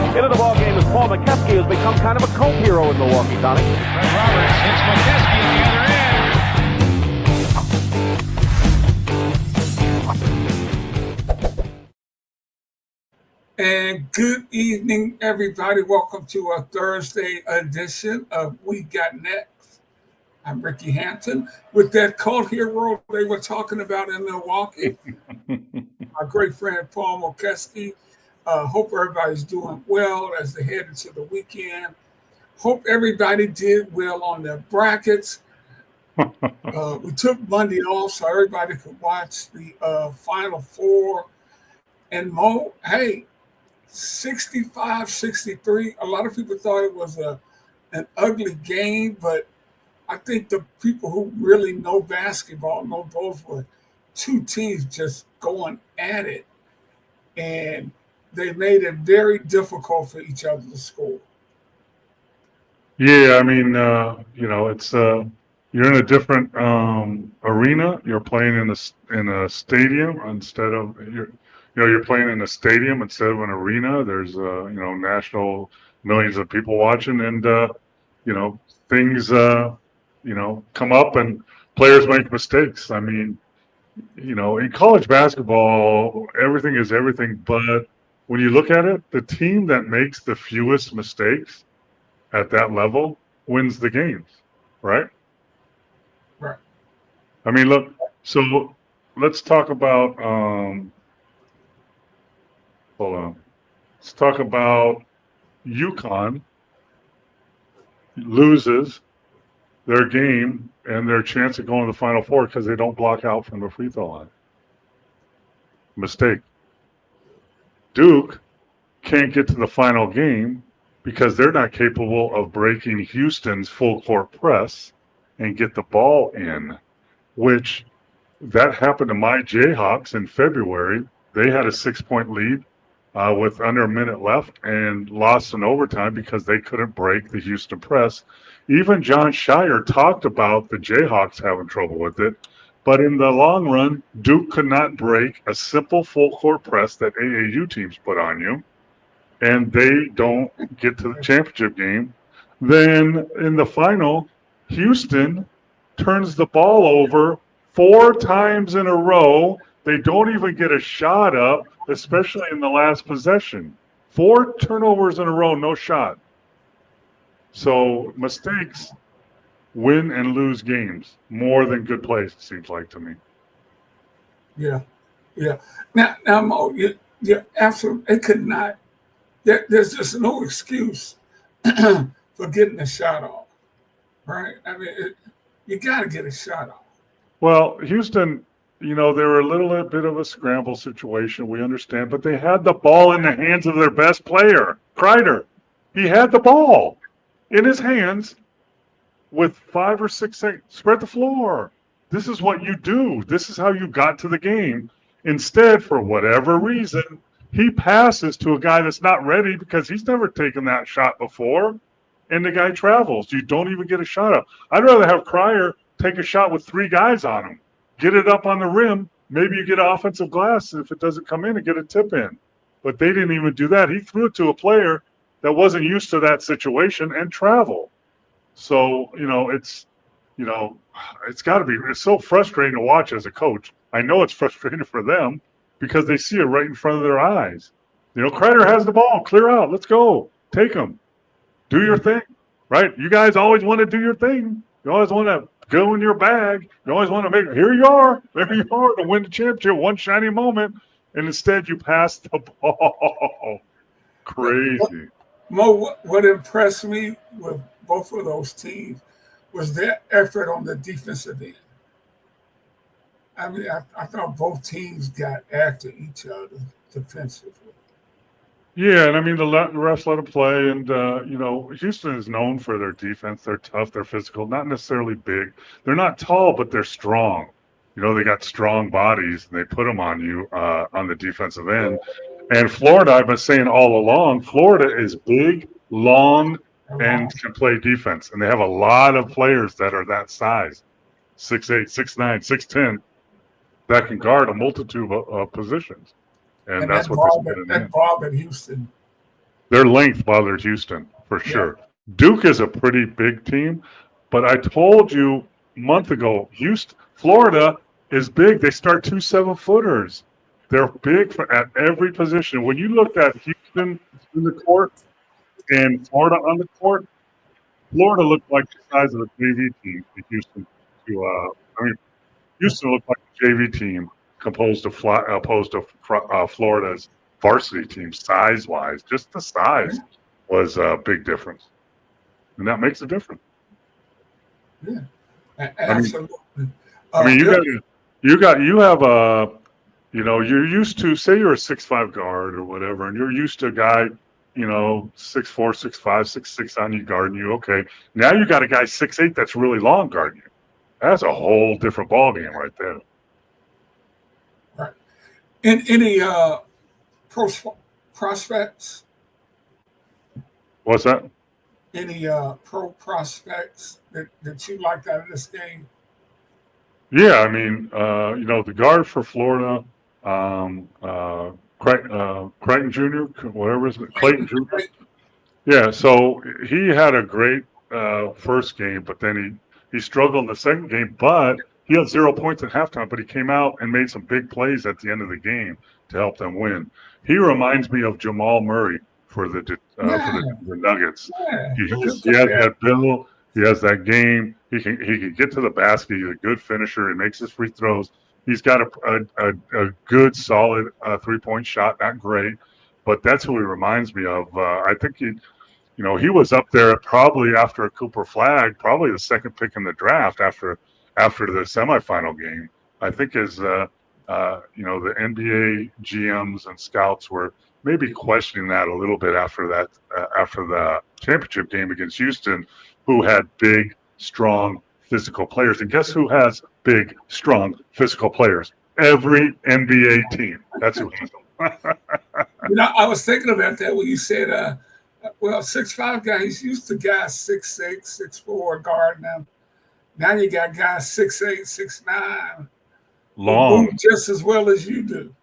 Into the ball game is Paul Mokeski, who's become kind of a cult hero in Milwaukee, Tommy. Fred Roberts hits Mokeski at the other end. And good evening, everybody. Welcome to a Thursday edition of We Got Next. I'm Rickey Hampton with that cult hero they were talking about in Milwaukee. My great friend Paul Mokeski. Hope everybody's doing well as they head into the weekend. Hope everybody did well on their brackets. We took Monday off so everybody could watch the Final Four. And Mo, hey, 65-63. A lot of people thought it was an ugly game, but I think the people who really know basketball know those were two teams just going at it. And they made it very difficult for each other to score. Yeah, I mean, it's you're in a different arena. You're playing in a stadium instead of you're playing in a stadium instead of an arena. There's national millions of people watching, and things come up and players make mistakes. I mean, in college basketball, everything is everything, but when you look at it, the team that makes the fewest mistakes at that level wins the games, right? Right. I mean, look, so let's talk about hold on. Let's talk about UConn loses their game and their chance of going to the Final Four because they don't block out from the free throw line. Mistake. Duke can't get to the final game because they're not capable of breaking Houston's full court press and get the ball in, which that happened to my Jayhawks in February. They had a 6-point lead with under a minute left and lost in overtime because they couldn't break the Houston press. Even John Shire talked about the Jayhawks having trouble with it. But in the long run, Duke could not break a simple full court press that AAU teams put on you, and they don't get to the championship game. Then in the final, Houston turns the ball over 4 times in a row. They don't even get a shot up, especially in the last possession. 4 turnovers in a row, no shot. So mistakes win and lose games more than good plays, it seems like to me. Yeah. Now, Mo, you're absolutely. It could not. There's just no excuse for getting a shot off, right? I mean, you got to get a shot off. Well, Houston, they were a little bit of a scramble situation. We understand, but they had the ball in the hands of their best player, Kreider. He had the ball in his hands. With 5 or 6 seconds, spread the floor. This is what you do. This is how you got to the game. Instead, for whatever reason, he passes to a guy that's not ready because he's never taken that shot before, and the guy travels. You don't even get a shot up. I'd rather have Cryer take a shot with 3 guys on him, get it up on the rim. Maybe you get offensive glass if it doesn't come in and get a tip in. But they didn't even do that. He threw it to a player that wasn't used to that situation and travel. So, it's got to be, it's so frustrating to watch as a coach. I know it's frustrating for them because they see it right in front of their eyes. Kreider has the ball, clear out, let's go, take him, do your thing, right? You guys always want to do your thing. You always want to go in your bag. You always want to there you are to win the championship, one shiny moment, and instead you pass the ball. Crazy. Mo, what impressed me with both of those teams was their effort on the defensive end. I mean, I thought both teams got after each other defensively. Yeah, and I mean, the refs let them play, and, Houston is known for their defense. They're tough, they're physical, not necessarily big. They're not tall, but they're strong. They got strong bodies, and they put them on you on the defensive end. And Florida, I've been saying all along, Florida is big, long, and can play defense. And they have a lot of players that are that size, 6'8", 6'9", 6'10", that can guard a multitude of positions. And that's what they're getting in. That bothered Houston Their length bothers Houston for sure. Duke is a pretty big team, but I told you a month ago, Florida is big. They start 2 7-footers. They're big at every position. When you looked at Houston in the court and Florida on the court, Florida looked like the size of a JV team to Houston. Houston looked like a JV team opposed to Florida's varsity team size-wise. Just the size was a big difference, and that makes a difference. Yeah, absolutely. You have a, you're used to, say you're a 6'5" guard or whatever, and you're used to a guy, 6'4", 6'5", 6'6" on you guarding you. Okay, now you got a guy 6'8" that's really long guarding you. That's a whole different ballgame right there. Right. Any prospects? What's that? Any pro prospects that you liked out of this game? Yeah, I mean, the guard for Florida, Creighton Jr., whatever is it, Clayton Jr. Yeah, so he had a great first game, but then he struggled in the second game. But he had 0 points at halftime, but he came out and made some big plays at the end of the game to help them win. He reminds me of Jamal Murray for the Nuggets. Yeah. He has that build. He has that game. He can get to the basket. He's a good finisher. He makes his free throws. He's got a good, solid 3-point shot. Not great, but that's who he reminds me of. I think he was up there probably after a Cooper Flag, probably the second pick in the draft after the semifinal game. I think the NBA GMs and scouts were maybe questioning that a little bit after the championship game against Houston, who had big, strong, physical players. And guess who has big, strong, physical players? Every NBA team. That's who has them. I was thinking about that when you said, 6'5" guys used to guys 6'6", 6'4" guarding them. Now you got guys 6'8", 6'9", long, just as well as you do.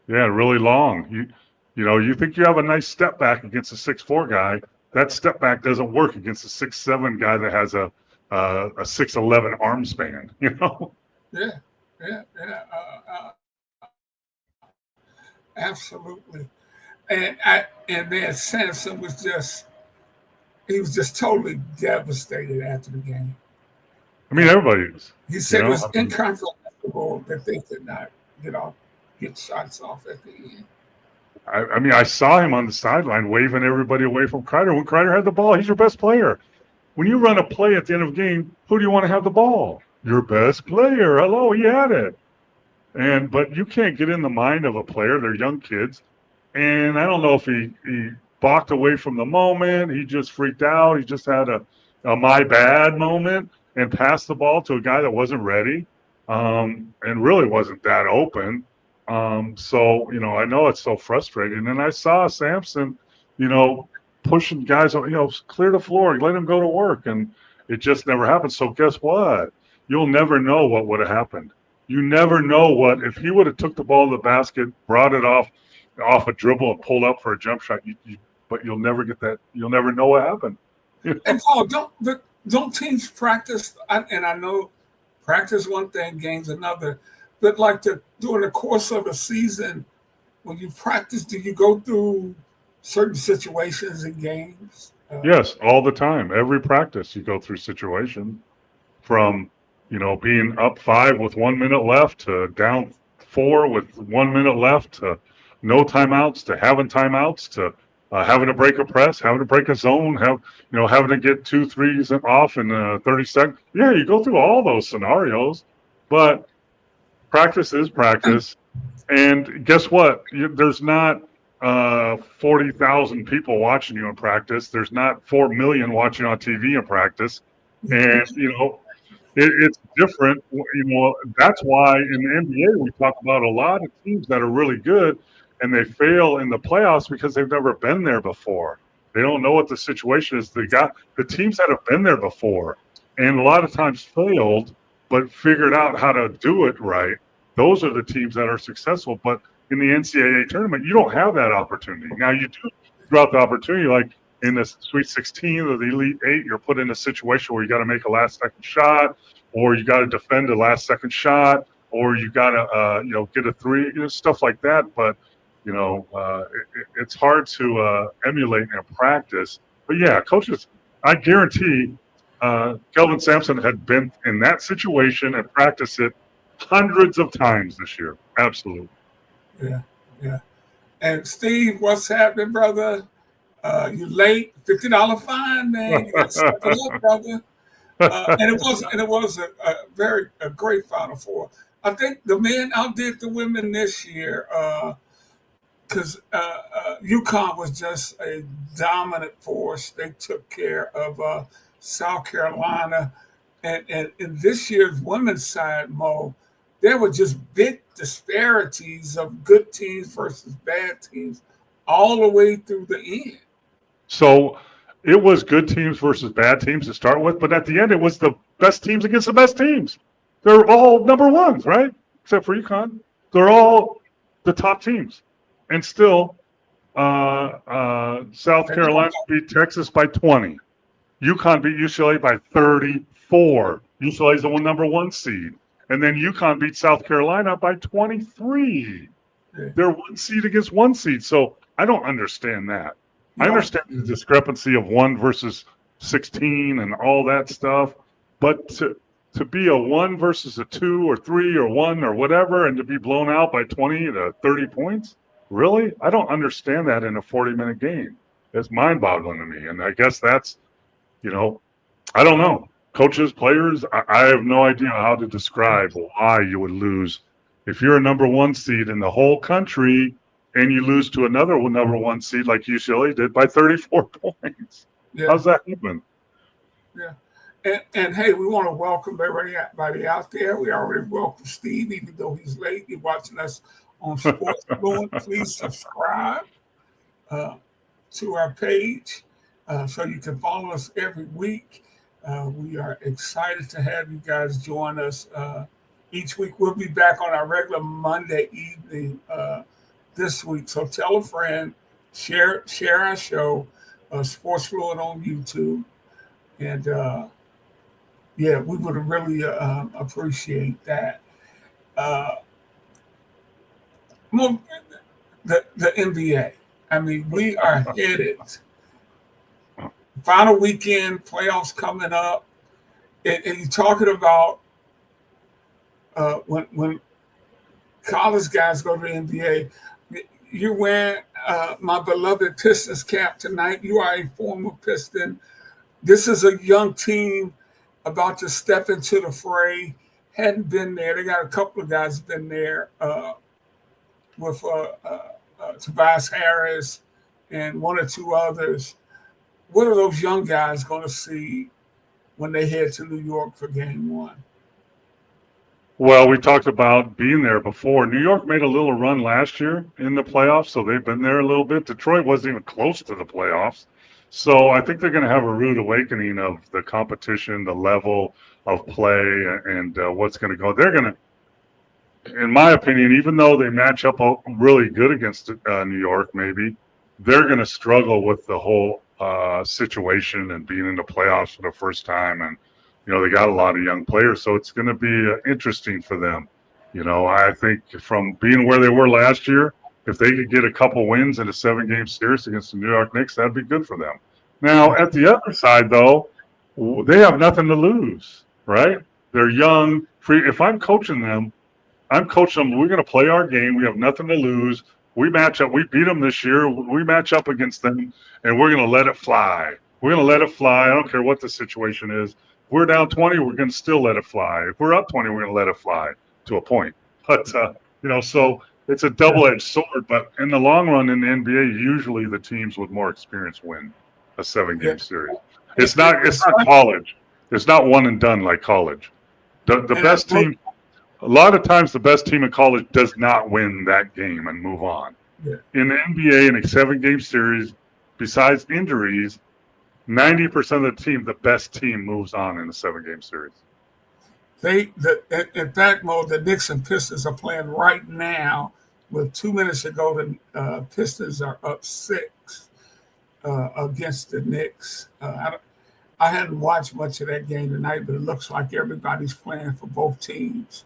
Yeah, really long. You think you have a nice step back against a 6'4" guy. That step back doesn't work against a 6'7" guy that has a 6'11" arm span. Yeah. Absolutely. And man, Sampson was just totally devastated after the game. I mean, everybody is. He said it was inconceivable that they could not get shots off at the end. I saw him on the sideline waving everybody away from Kreider. When Kreider had the ball, he's your best player. When you run a play at the end of a game, who do you want to have the ball? Your best player. Hello, he had it. But you can't get in the mind of a player. They're young kids. And I don't know if he balked away from the moment. He just freaked out. He just had a my bad moment and passed the ball to a guy that wasn't ready and really wasn't that open. So, I know it's so frustrating. And I saw Sampson, pushing guys, clear the floor, let him go to work. And it just never happened. So guess what? You'll never know what would have happened. You never know if he would have took the ball in the basket, brought it off a dribble and pulled up for a jump shot. But you'll never get that. You'll never know what happened. And Paul, don't teams practice? And I know practice one thing, games another. But during the course of a season, when you practice, do you go through certain situations in games? Yes, all the time. Every practice, you go through situations from, being up 5 with 1 minute left to down 4 with 1 minute left to no timeouts to having timeouts to having to break a press, having to break a zone, having to get 2 threes off in 30 seconds. Yeah, you go through all those scenarios, but practice is practice. And guess what? There's not 40,000 people watching you in practice. There's not 4 million watching on TV in practice. And, it's different. That's why in the NBA we talk about a lot of teams that are really good and they fail in the playoffs because they've never been there before. They don't know what the situation is. The teams that have been there before and a lot of times failed, but figured out how to do it right. Those are the teams that are successful. But in the NCAA tournament, you don't have that opportunity. Now you do. throughout the opportunity, like in the Sweet 16 or the Elite Eight, you're put in a situation where you got to make a last-second shot, or you got to defend a last-second shot, or you got to get a three, stuff like that. But it's hard to emulate in practice. But yeah, coaches, I guarantee Kelvin Sampson had been in that situation and practiced it hundreds of times this year. Absolutely. Yeah, yeah. And Steve, what's happening, brother? You late? $50 fine, man. You got to step it up, brother. And it was a great Final Four. I think the men outdid the women this year because UConn was just a dominant force. They took care of South Carolina, and in this year's women's side, Mo, there were just big disparities of good teams versus bad teams all the way through the end. So it was good teams versus bad teams to start with, but at the end, it was the best teams against the best teams. They're all number ones, right? Except for UConn. They're all the top teams. And still, South Carolina beat Texas by 20. UConn beat UCLA by 34. UCLA is the number one seed. And then UConn beat South Carolina by 23. They're one seed against one seed. So I don't understand that. I understand the discrepancy of 1 versus 16 and all that stuff. But to be a 1 versus a 2 or 3 or 1 or whatever and to be blown out by 20 to 30 points, really? I don't understand that in a 40-minute game. It's mind-boggling to me. And I guess that's, I don't know. Coaches, players, I have no idea how to describe why you would lose. If you're a number one seed in the whole country and you lose to another number one seed like UCLA did by 34 points. Yeah. How's that happen? Yeah. And hey, we want to welcome everybody out there. We already welcome Steve, even though he's late. You're watching us on Sports Fluent. Please subscribe to our page so you can follow us every week. We are excited to have you guys join us each week. We'll be back on our regular Monday evening this week. So tell a friend, share our show, Sports Fluent on YouTube. And we would really appreciate that. The NBA. I mean, we are headed. Final weekend, playoffs coming up. And you're talking about when college guys go to the NBA, you're wearing my beloved Pistons cap tonight. You are a former Piston. This is a young team about to step into the fray. Hadn't been there. They got a couple of guys been there with Tobias Harris and one or two others. What are those young guys going to see when they head to New York for Game 1? Well, we talked about being there before. New York made a little run last year in the playoffs, so they've been there a little bit. Detroit wasn't even close to the playoffs. So I think they're going to have a rude awakening of the competition, the level of play, and what's going to go. They're going to, in my opinion, even though they match up really good against New York, maybe, they're going to struggle with the whole situation and being in the playoffs for the first time. And, they got a lot of young players, so it's going to be interesting for them. I think from being where they were last year, if they could get a couple wins in a 7-game series against the New York Knicks, that'd be good for them. Now, at the other side, though, they have nothing to lose, right? They're young. If I'm coaching them, I'm coaching them. We're going to play our game. We have nothing to lose. We match up. We beat them this year. We match up against them, and we're going to let it fly. We're going to let it fly. I don't care what the situation is. If we're down 20, we're going to still let it fly. If we're up 20, we're going to let it fly to a point. But, so it's a double-edged sword. But in the long run in the NBA, usually the teams with more experience win a 7-game series. It's not college. It's not one and done like college. The best team, a lot of times the best team in college does not win that game and move on. Yeah. In the NBA, in a 7-game series, besides injuries, 90% of the team, the best team moves on in a 7-game series. In fact, Mo, the Knicks and Pistons are playing right now. With 2 minutes to go, the Pistons are up 6. against the Knicks. I hadn't watched much of that game tonight, but it looks like everybody's playing for both teams.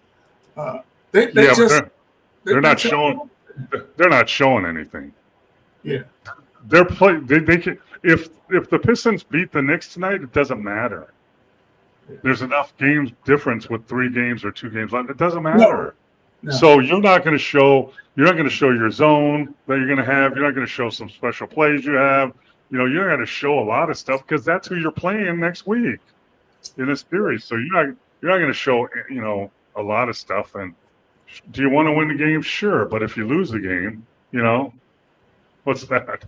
They Yeah, but just they're not showing. They're not showing anything. Yeah, They're play. They can. If the Pistons beat the Knicks tonight, it doesn't matter. There's enough games difference with 3 games or 2 games left. It doesn't matter. no. So you're not going to show your zone that you're going to have. You're not going to show some special plays you have. You're not going to show a lot of stuff because that's who you're playing next week in this series. So you're not going to show a lot of stuff. And do you want to win the game? Sure, but if you lose the game, what's that?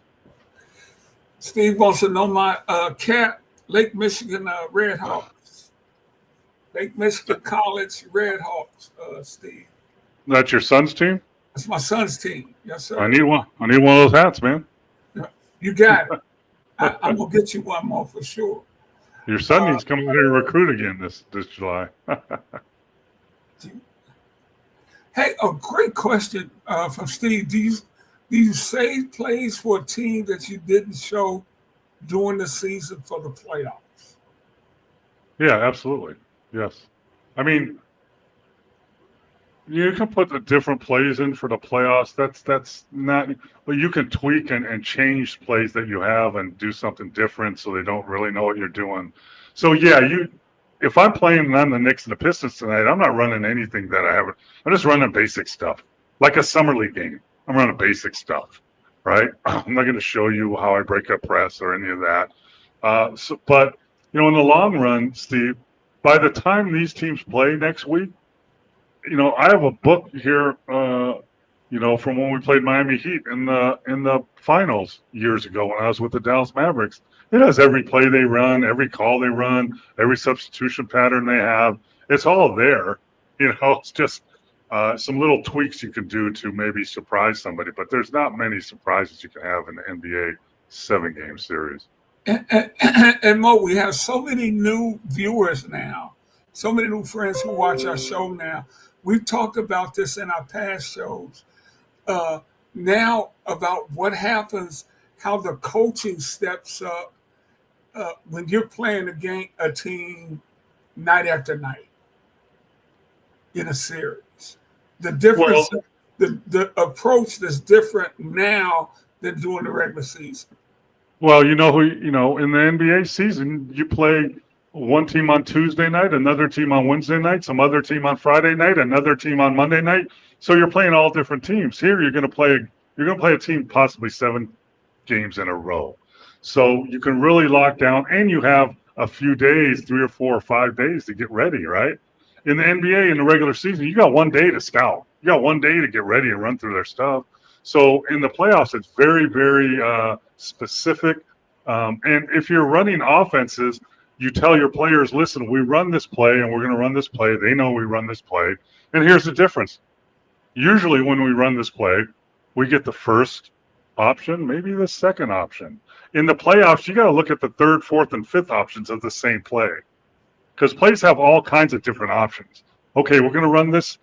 Steve wants to know my cat, Lake Michigan Red Hawks. Lake Michigan College Red Hawks, Steve. That's your son's team? That's my son's team. Yes, sir. I need one of those hats, man. You got it. I'm going to get you one more for sure. Your son needs to come out here and recruit again this July. Hey, a great question from Steve. Do you save plays for a team that you didn't show during the season for the playoffs? Yeah, absolutely. Yes. I mean, you can put the different plays in for the playoffs. That's not, but you can tweak and change plays that you have and do something different so they don't really know what you're doing. So yeah, if I'm playing on the Knicks and the Pistons tonight, I'm not running anything that I haven't. I'm just running basic stuff, like a summer league game. I'm running basic stuff, right? I'm not going to show you how I break up press or any of that. But in the long run, Steve, by the time these teams play next week, I have a book here, from when we played Miami Heat in the finals years ago when I was with the Dallas Mavericks. It has every play they run, every call they run, every substitution pattern they have. It's all there. It's just some little tweaks you can do to maybe surprise somebody, but there's not many surprises you can have in the NBA 7-game series. And Mo, we have so many new viewers now, so many new friends who watch our show now. We've talked about this in our past shows. Now about what happens, how the coaching steps up when you're playing a team night after night in a series. The difference, the approach that's different now than during the regular season. Well, in the NBA season, you play one team on Tuesday night, another team on Wednesday night, some other team on Friday night, another team on Monday night. So you're playing all different teams. Here, you're going to play a team possibly 7 games in a row. So you can really lock down, and you have a few days, 3 or 4 or 5 days to get ready, right? In the NBA, in the regular season, you got 1 day to scout. You got 1 day to get ready and run through their stuff. So in the playoffs, it's very, very specific. And if you're running offenses, you tell your players, listen, we run this play and we're going to run this play. They know we run this play. And here's the difference. Usually when we run this play, we get the first option, maybe the second option. In the playoffs, you got to look at the 3rd, 4th, and 5th options of the same play because plays have all kinds of different options. Okay, we're going to run this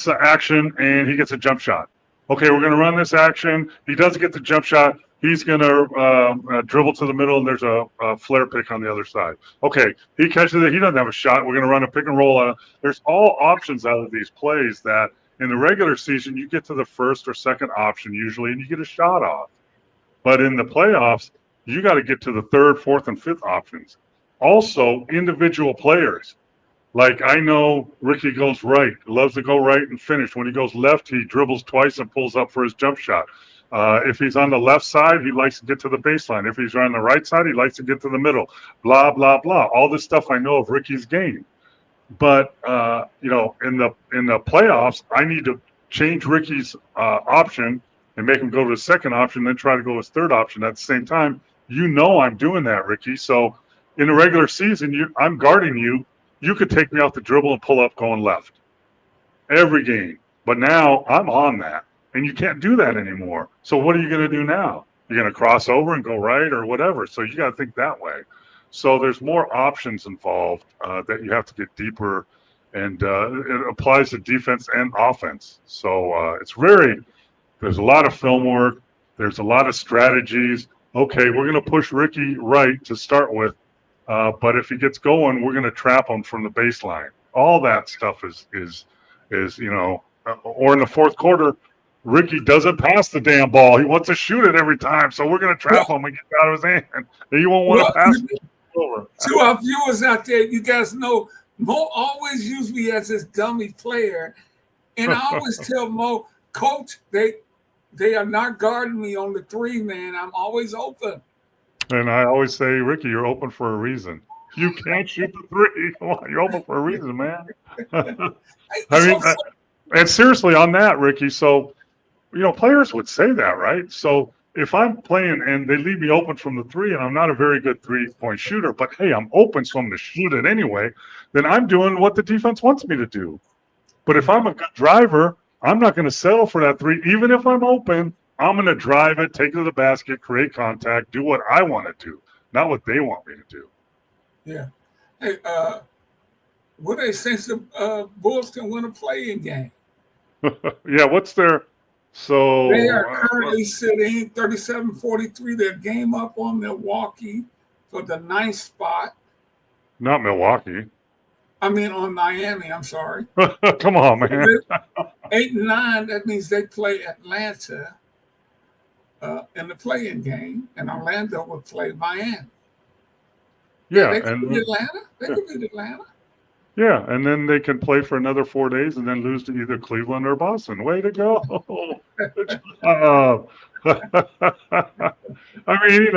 action and he gets a jump shot. Okay, we're going to run this action. He doesn't get the jump shot. He's going to dribble to the middle, and there's a flare pick on the other side. Okay, he catches it. He doesn't have a shot. We're going to run a pick and roll. There's all options out of these plays that in the regular season, you get to the 1st or 2nd option usually, and you get a shot off. But in the playoffs, you got to get to the 3rd, 4th, and 5th options. Also, individual players. Like I know Ricky goes right, loves to go right and finish. When he goes left, he dribbles twice and pulls up for his jump shot. If he's on the left side, he likes to get to the baseline. If he's on the right side, he likes to get to the middle. Blah, blah, blah. All this stuff I know of Ricky's game. But, in the playoffs, I need to change Ricky's option and make him go to the 2nd option, then try to go to his 3rd option at the same time. I'm doing that, Ricky. So in the regular season, I'm guarding you. You could take me off the dribble and pull up going left every game. But now I'm on that, and you can't do that anymore. So what are you going to do now? You're going to cross over and go right or whatever. So you got to think that way. So there's more options involved that you have to get deeper, and it applies to defense and offense. So there's a lot of film work. There's a lot of strategies. okay, we're going to push Rickey right to start with, but if he gets going, we're going to trap him from the baseline. All that stuff is or in the fourth quarter, Rickey doesn't pass the damn ball. He wants to shoot it every time, so we're going to trap him and get it out of his hand. And you won't want to pass it over. To our viewers out there, you guys know Mo always used me as his dummy player, and I always tell Mo, Coach, they are not guarding me on the three, man. I'm always open. And I always say, Rickey, you're open for a reason. You can't shoot the three. Come on, you're open for a reason, man. And seriously on that, Rickey, so, players would say that, right? So if I'm playing and they leave me open from the three and I'm not a very good three-point shooter, but, hey, I'm open, so I'm going to shoot it anyway, then I'm doing what the defense wants me to do. But if I'm a good driver, I'm not going to settle for that three. Even if I'm open, I'm going to drive it, take it to the basket, create contact, do what I want to do, not what they want me to do. Yeah. Hey, what they say the Bulls can win a play-in game? Yeah, what's their – so – They are currently sitting 37-43. Their game up on Milwaukee for the 9th spot. Not Milwaukee. I mean on Miami, I'm sorry. Come on, man. 8-9, that means they play Atlanta in the play-in game, and Orlando will play Miami. Yeah, they could beat Atlanta. They could beat Atlanta. Yeah, and then they can play for another 4 days and then lose to either Cleveland or Boston. Way to go. I mean,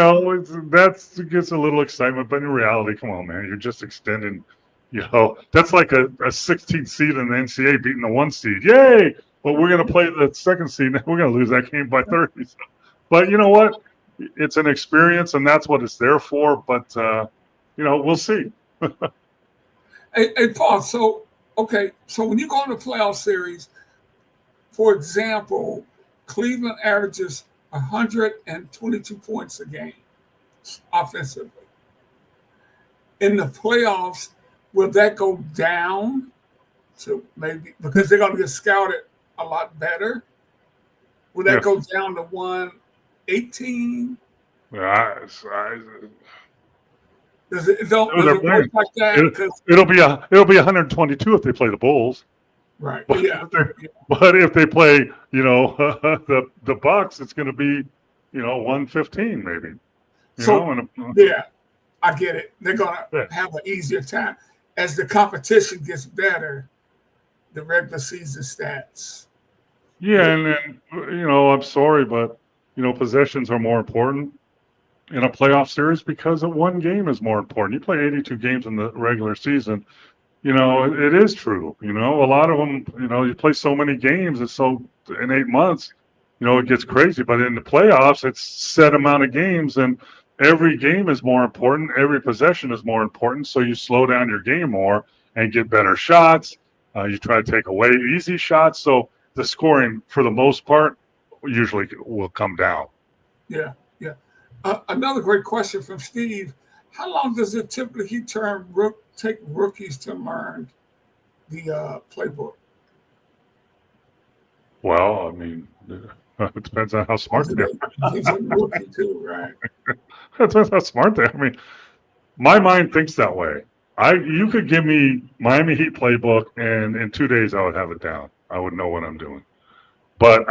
that gets a little excitement, but in reality, come on, man, you're just extending, that's like a 16th seed in the NCAA beating the 1 seed. Yay! But we're going to play the 2nd seed. We're going to lose that game by 30. But you know what? It's an experience, and that's what it's there for. But, we'll see. Hey, Paul, so when you go in the playoff series, for example, Cleveland averages 122 points a game offensively. In the playoffs, will that go down to maybe because they're going to get scouted a lot better? Will that go down to 118? Does it work like that? It'll be 122 if they play the Bulls. Right. But, yeah. But if they play, the Bucks, it's going to be, 115 maybe. I get it. They're going to have an easier time as the competition gets better. The regular season stats. Yeah, and then I'm sorry, but possessions are more important in a playoff series because one game is more important. You play 82 games in the regular season. It is true. A lot of them. You play so many games. It's so in 8 months. It gets crazy. But in the playoffs, it's set amount of games, and every game is more important. Every possession is more important. So you slow down your game more and get better shots. You try to take away easy shots. So the scoring, for the most part, usually will come down. Yeah. Another great question from Steve. How long does it typically take rookies to learn the playbook? Well, I mean, it depends on how smart they are. He's a rookie too, right? It depends how smart they are. I mean, my mind thinks that way. You could give me Miami Heat playbook, and in 2 days I would have it down. I would know what I'm doing. But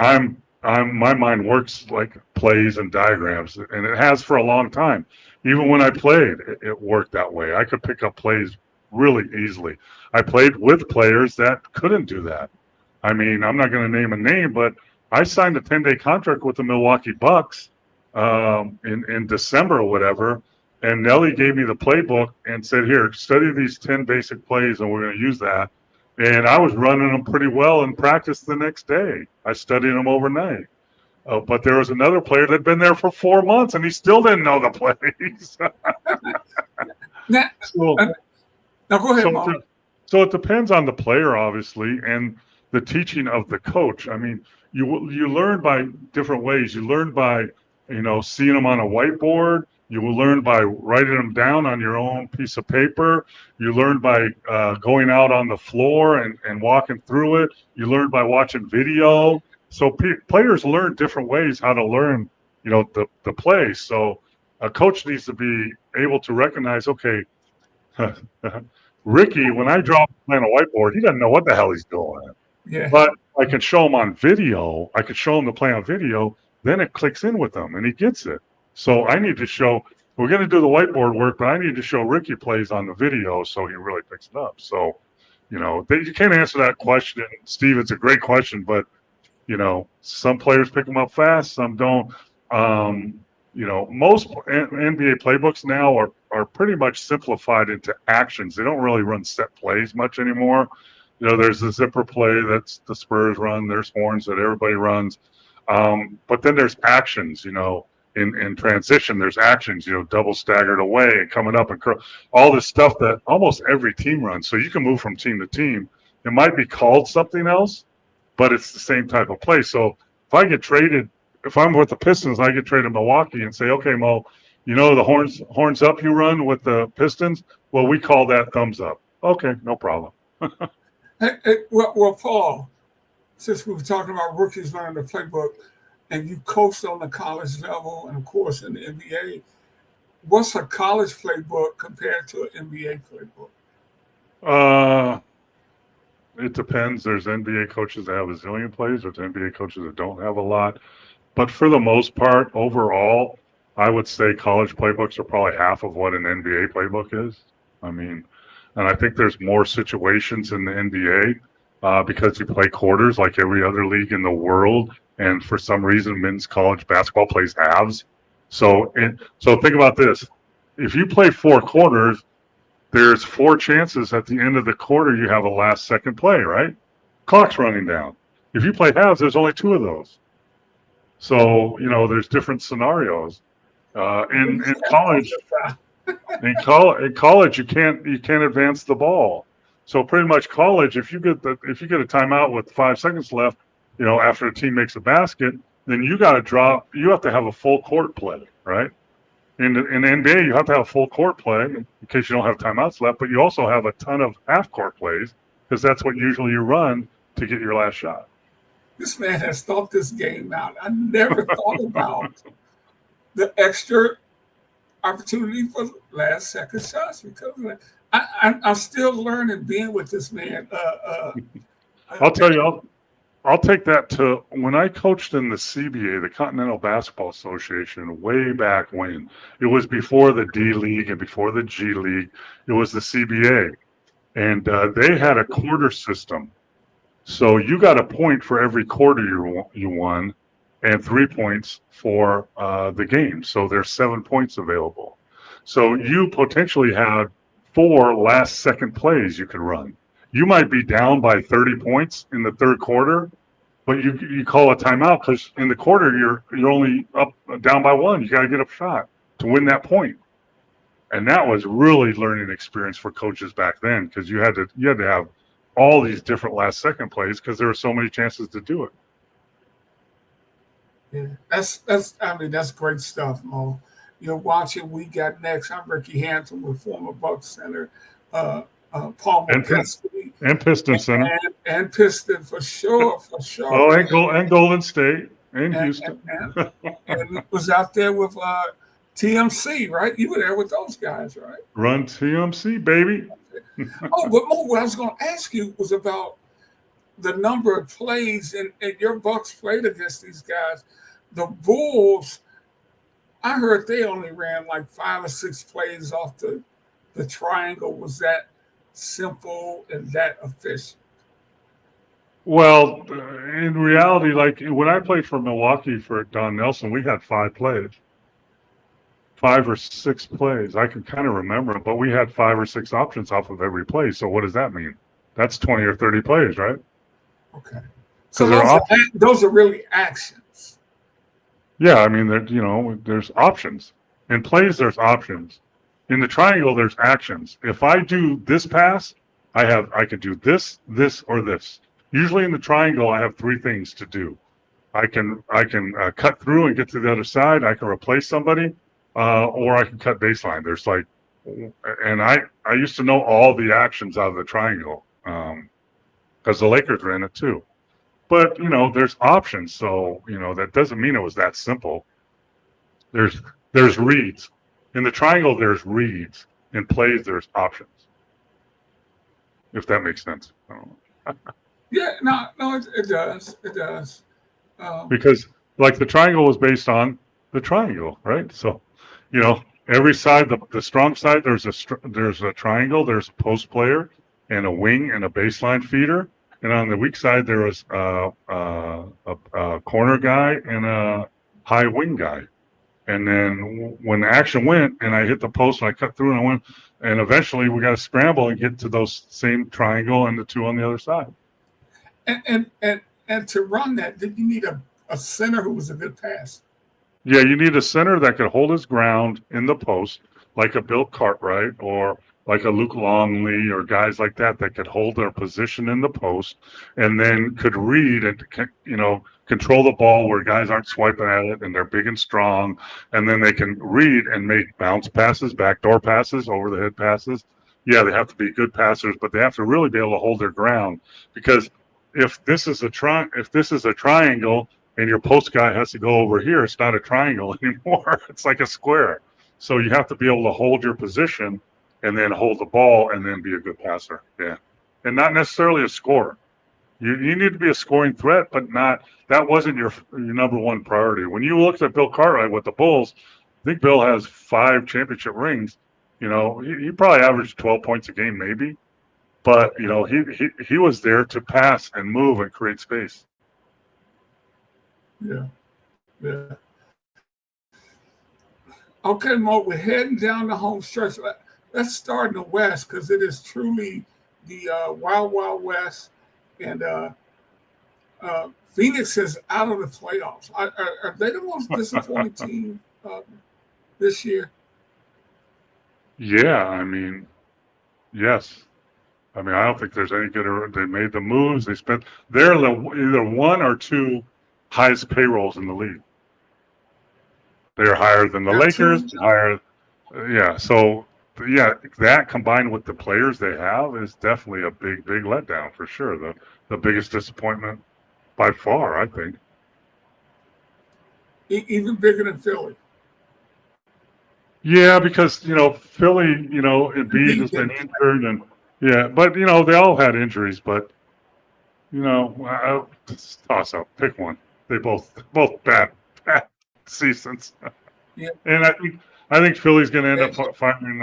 my mind works like plays and diagrams, and it has for a long time. Even when I played, it worked that way. I could pick up plays really easily. I played with players that couldn't do that. I mean, I'm not going to name a name, but I signed a 10-day contract with the Milwaukee Bucks in December or whatever, and Nelly gave me the playbook and said, here, study these 10 basic plays, and we're going to use that. And I was running them pretty well in practice the next day. I studied them overnight. But there was another player that had been there for 4 months, and he still didn't know the plays. Now go ahead, Mark. So it depends on the player, obviously, and the teaching of the coach. I mean, you learn by different ways. You learn by, seeing them on a whiteboard. You will learn by writing them down on your own piece of paper. You learn by going out on the floor and walking through it. You learn by watching video. So players learn different ways how to learn the play. So a coach needs to be able to recognize, okay, Ricky, when I draw a play on a whiteboard, he doesn't know what the hell he's doing. Yeah. But I can show him on video. I could show him the play on video. Then it clicks in with him, and he gets it. So I need to show. We're going to do the whiteboard work, but I need to show Ricky plays on the video so he really picks it up. So, you can't answer that question, Steve. It's a great question, but some players pick them up fast, some don't. Most NBA playbooks now are pretty much simplified into actions. They don't really run set plays much anymore. There's the zipper play that's the Spurs run. There's horns that everybody runs. But then there's actions, in transition, there's actions, double staggered away and coming up and curl, all this stuff that almost every team runs. So you can move from team to team. It might be called something else, but it's the same type of play. So if I'm with the Pistons, I get traded to Milwaukee and say, okay, Mo, the horns up you run with the Pistons? Well, we call that thumbs up. Okay, no problem. Well, Paul, since we were talking about rookies learning the playbook, and you coached on the college level and, of course, in the NBA, what's a college playbook compared to an NBA playbook? It depends. There's NBA coaches that have a zillion plays. There's NBA coaches that don't have a lot. But for the most part, overall, I would say college playbooks are probably half of what an NBA playbook is. And I think there's more situations in the NBA because you play quarters like every other league in the world. And for some reason, men's college basketball plays halves. So think about this. If you play 4 quarters, there's 4 chances at the end of the quarter you have a last second play, right? Clock's running down. If you play halves, there's only 2 of those. So, there's different scenarios. In college, you can't advance the ball. So pretty much college, if you get a timeout with 5 seconds left, after a team makes a basket, then you have to have a full court play, right? In the NBA, you have to have a full court play in case you don't have timeouts left, but you also have a ton of half court plays because that's what usually you run to get your last shot. This man has thought this game out. I never thought about the extra opportunity for last second shots because I'm still learning being with this man. I'll tell you, I'll take that to when I coached in the CBA, the Continental Basketball Association, way back when. It was before the D League and before the G League. It was the CBA. And they had a quarter system. So you got a point for every quarter you won and 3 points for the game. So there's 7 points available. So you potentially had 4 last second plays you could run. You might be down by 30 points in the third quarter, but you call a timeout because in the quarter you're only down by 1. You got to get a shot to win that point. And that was really learning experience for coaches back then because you had to have all these different last second plays because there were so many chances to do it. Yeah, that's great stuff, Mo. You're watching We Got Next. I'm Rickey Hampton with former Bucks center Paul Mokeski. And Piston center. And Piston, for sure. Oh, and Golden State and Houston. And was out there with TMC, right? You were there with those guys, right? Run TMC, baby. But Mo, what I was going to ask you was about the number of plays, and your Bucks played against these guys. The Bulls, I heard they only ran like 5 or 6 plays off the triangle. Was that simple and that efficient? Well, in reality, like when I played for Milwaukee for Don Nelson, we had 5 plays. 5 or 6 plays. I can kind of remember them, but we had 5 or 6 options off of every play. So what does that mean? That's 20 or 30 plays, right? Okay. So those are really actions. Yeah, I mean, there's options. In plays, there's options. In the triangle, there's actions. If I do this pass, I could do this, this, or this. Usually in the triangle, I have 3 things to do. I can cut through and get to the other side. I can replace somebody. Or I can cut baseline. There's and I used to know all the actions out of the triangle because the Lakers ran it too. But, there's options. So, that doesn't mean it was that simple. There's reads. In the triangle, there's reads. In plays, there's options. If that makes sense. I don't know. Yeah, no, it does. It does. Because like the triangle was based on the triangle, right? So, every side, the strong side, there's a triangle, there's a post player and a wing and a baseline feeder. And on the weak side, there was a corner guy and a high wing guy. And then when the action went and I hit the post and I cut through and I went, and eventually we got to scramble and get to those same triangle and the two on the other side. And to run that, did you need a center who was a good passer? Yeah, you need a center that could hold his ground in the post, like a Bill Cartwright or like a Luke Longley or guys like that could hold their position in the post and then could read and, control the ball where guys aren't swiping at it and they're big and strong. And then they can read and make bounce passes, backdoor passes, over the head passes. Yeah, they have to be good passers, but they have to really be able to hold their ground, because if this is a triangle and your post guy has to go over here, it's not a triangle anymore. It's like a square. So you have to be able to hold your position and then hold the ball and then be a good passer. Yeah. And not necessarily a scorer. You need to be a scoring threat, but that wasn't your number one priority. When you looked at Bill Cartwright with the Bulls, I think Bill has 5 championship rings. He probably averaged 12 points a game, maybe. But, he was there to pass and move and create space. Yeah. Okay, Mo, we're heading down the home stretch. Let's start in the West, because it is truly the Wild Wild West. And Phoenix is out of the playoffs. Are they the most disappointing team this year? Yeah, yes. I don't think there's any good. They made the moves. They're either one or two highest payrolls in the league. They're higher than the Lakers. Yeah. So, that combined with the players they have is definitely a big, big letdown for sure. The biggest disappointment by far, I think. Even bigger than Philly. Yeah, because Philly, Embiid has been injured, and but they all had injuries, but toss up, pick one. They both bad seasons. Yeah. And I think Philly's going to end up finding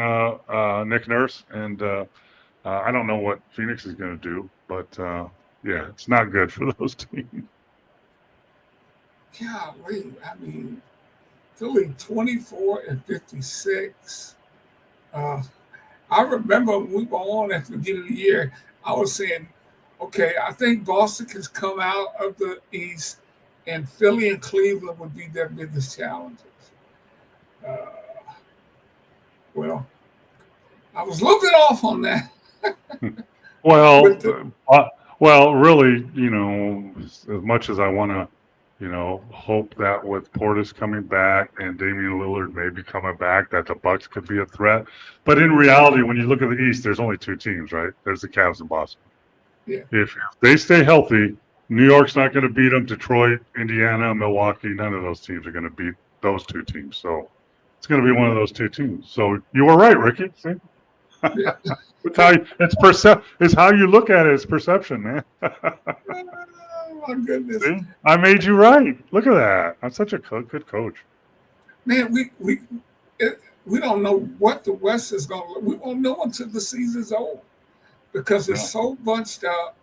Nick Nurse, and I don't know what Phoenix is going to do, but it's not good for those teams. Golly, Philly 24-56. I remember when we were on at the beginning of the year, I was saying, okay, I think Boston has come out of the East, and Philly and Cleveland would be their biggest challenges. Well, I was looking off on that. Well, really, as much as I want to, hope that with Portis coming back and Damian Lillard maybe coming back, that the Bucks could be a threat. But in reality, when you look at the East, there's only 2 teams, right? There's the Cavs and Boston. Yeah. If they stay healthy, New York's not going to beat them. Detroit, Indiana, Milwaukee, none of those teams are going to beat those 2 teams. So it's going to be one of those 2 teams. So you were right, Ricky. See? Yeah. It's how you look at it. It's perception, man. Oh, my goodness. See? I made you right. Look at that. I'm such a good coach. Man, we don't know what the West is going to look. We won't know until the season's over, because it's so bunched up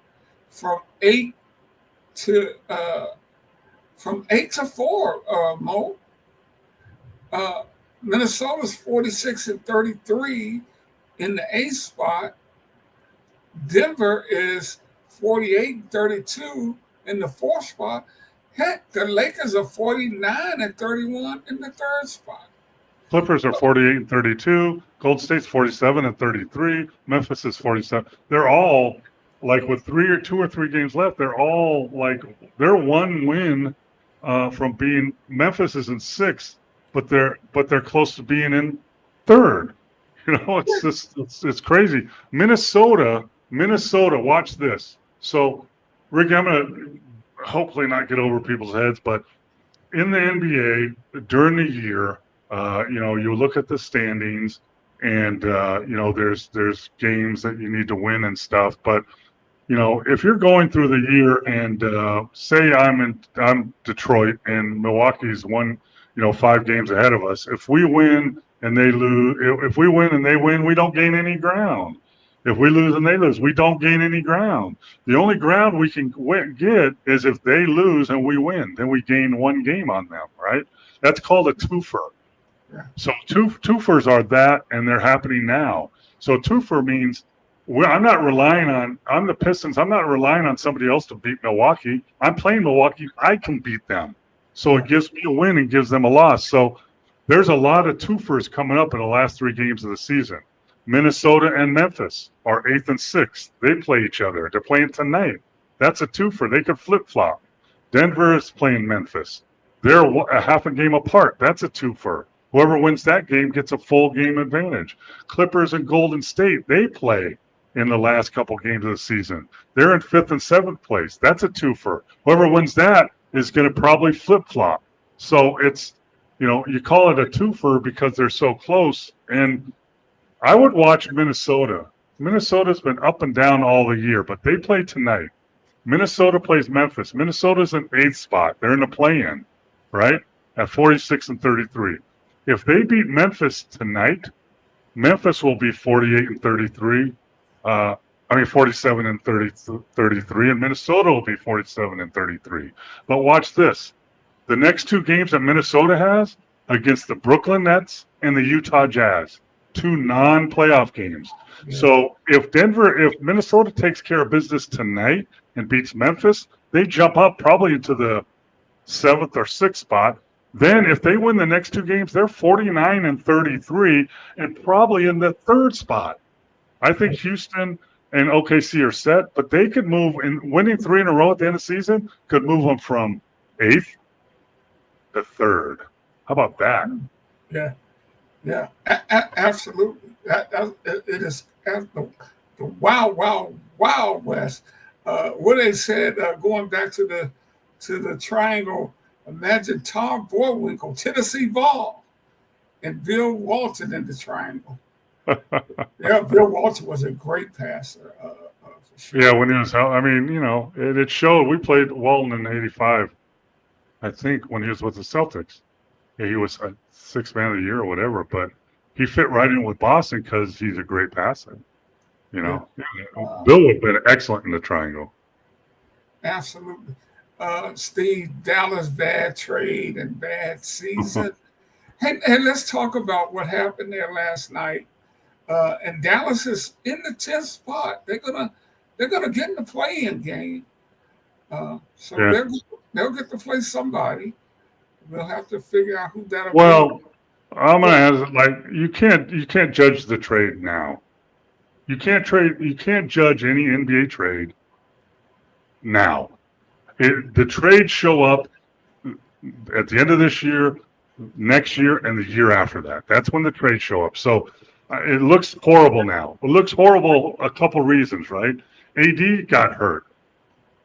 from 8 to 4, Mo. Minnesota's 46-33 in the 8th spot. Denver is 48-32 in the 4th spot. Heck, the Lakers are 49-31 in the 3rd spot. Clippers are 48-32. Gold State's 47-33. Memphis is 47. They're all like with 2 or 3 games left. They're all like they're 1 win from being. Memphis is in 6th, but they're close to being in 3rd. It's just it's crazy. Minnesota. Watch this. So, Rick, I'm gonna hopefully not get over people's heads, but in the NBA during the year, you look at the standings, and there's games that you need to win and stuff. But if you're going through the year and say I'm Detroit and Milwaukee's won, 5 games ahead of us. If we win and they lose, if we win and they win, we don't gain any ground. If we lose and they lose, we don't gain any ground. The only ground we can get is if they lose and we win. Then we gain 1 game on them, right? That's called a twofer. Yeah. So twofers are that, and they're happening now. So twofer means I'm the Pistons. I'm not relying on somebody else to beat Milwaukee. I'm playing Milwaukee. I can beat them. So it gives me a win and gives them a loss. So there's a lot of twofers coming up in the last 3 games of the season. Minnesota and Memphis are 8th and 6th. They play each other. They're playing tonight. That's a twofer. They could flip-flop. Denver is playing Memphis. They're a half a game apart. That's a twofer. Whoever wins that game gets a full game advantage. Clippers and Golden State, they play in the last couple games of the season. They're in 5th and 7th place. That's a twofer. Whoever wins that is going to probably flip-flop. So it's, you call it a twofer because they're so close. And I would watch Minnesota. Minnesota's been up and down all the year, but they play tonight. Minnesota plays Memphis. Minnesota's in 8th spot. They're in the play-in, right, at 46 and 33. If they beat Memphis tonight, Memphis will be 48 and 33. 47 and 33, and Minnesota will be 47 and 33. But watch this. The next 2 games that Minnesota has against the Brooklyn Nets and the Utah Jazz. 2 non-playoff games. Yeah. So if Minnesota takes care of business tonight and beats Memphis, they jump up probably into the 7th or 6th spot. Then if they win the next 2 games, they're 49 and 33 and probably in the 3rd spot. I think Houston and OKC are set, but they could move, in winning 3 in a row at the end of the season could move them from 8th to 3rd. How about that? Yeah. Yeah, absolutely. It is the wild west. What they said going back to the triangle. Imagine Tom Boerwinkle, Tennessee Vol, and Bill Walton in the triangle. Yeah, Bill Walton was a great passer. For sure. Yeah, when he was out, it showed. We played Walton in '85, I think, when he was with the Celtics. Yeah, he was a 6th man of the year or whatever, but he fit right in with Boston because he's a great passer. Yeah. Bill would have been excellent in the triangle. Absolutely. Steve, Dallas, bad trade and bad season. And let's talk about what happened there last night. And Dallas is in the 10th spot. They're gonna get in the play-in game. They'll get to play somebody. We'll have to figure out who that'll be. Well, I'm gonna ask, you can't judge the trade now. You can't judge any NBA trade now. The trades show up at the end of this year, next year, and the year after that. That's when the trades show up. So it looks horrible now. It looks horrible a couple reasons, right? AD got hurt,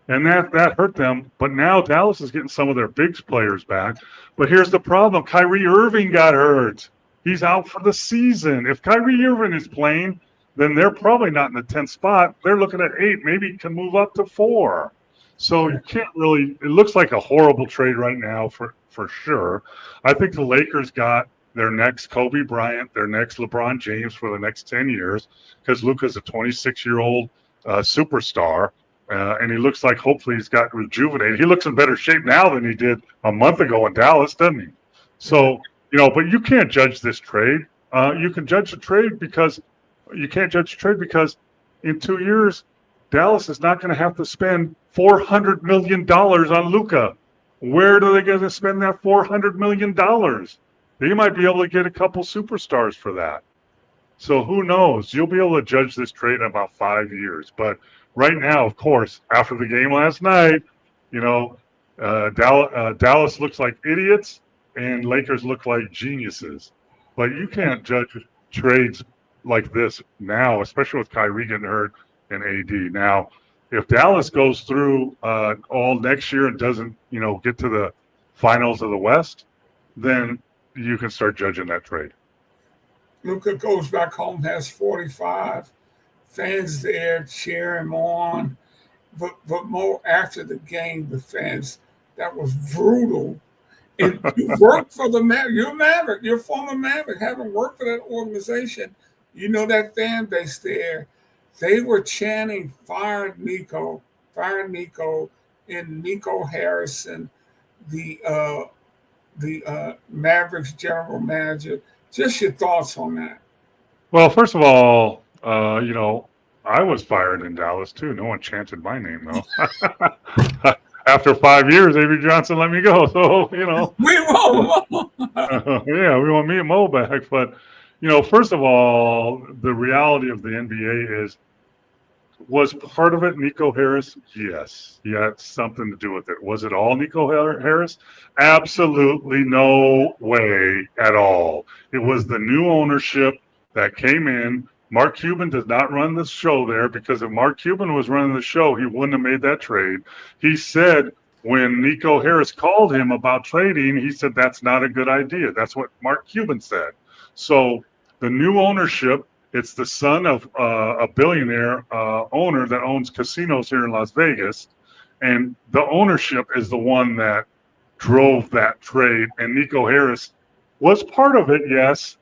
and that hurt them. But now Dallas is getting some of their big players back. But here's the problem. Kyrie Irving got hurt. He's out for the season. If Kyrie Irving is playing, then they're probably not in the 10th spot. They're looking at 8, maybe can move up to 4. So you can't really – it looks like a horrible trade right now for sure. I think the Lakers got their next Kobe Bryant, their next LeBron James for the next 10 years because Luka's a 26-year-old superstar, and he looks like hopefully he's got rejuvenated. He looks in better shape now than he did a month ago in Dallas, doesn't he? So, but you can't judge this trade. You can judge the trade because you can't judge the trade because in 2 years, Dallas is not going to have to spend $400 million on Luka. Where are they going to spend that $400 million? They might be able to get a couple superstars for that. So who knows? You'll be able to judge this trade in about 5 years. But right now, of course, after the game last night, Dallas looks like idiots and Lakers look like geniuses. But you can't judge trades like this now, especially with Kyrie getting hurt and AD. Now, if Dallas goes through all next year and doesn't, get to the finals of the West, then you can start judging that trade. Luka goes back home, has 45 fans there cheering him on. But more after the game, the fans, that was brutal. And you worked for the Maverick. You're a Maverick. You're a former Maverick. Having worked for that organization, you know that fan base there. They were chanting, fire Nico, and Nico Harrison, the Mavericks general manager. Just your thoughts on that. Well, first of all, I was fired in Dallas too. No one chanted my name though. After 5 years, Avery Johnson let me go. So, We won't. yeah, we want me and Mo back. But, first of all, the reality of the NBA is, was part of it Nico Harris? Yes. He had something to do with it. Was it all Nico Harris? Absolutely no way at all. It was the new ownership that came in. Mark Cuban does not run the show there, because if Mark Cuban was running the show, he wouldn't have made that trade. He said when Nico Harris called him about trading, he said that's not a good idea. That's what Mark Cuban said. So the new ownership, it's the son of a billionaire owner that owns casinos here in Las Vegas. And the ownership is the one that drove that trade. And Nico Harris was part of it, yes.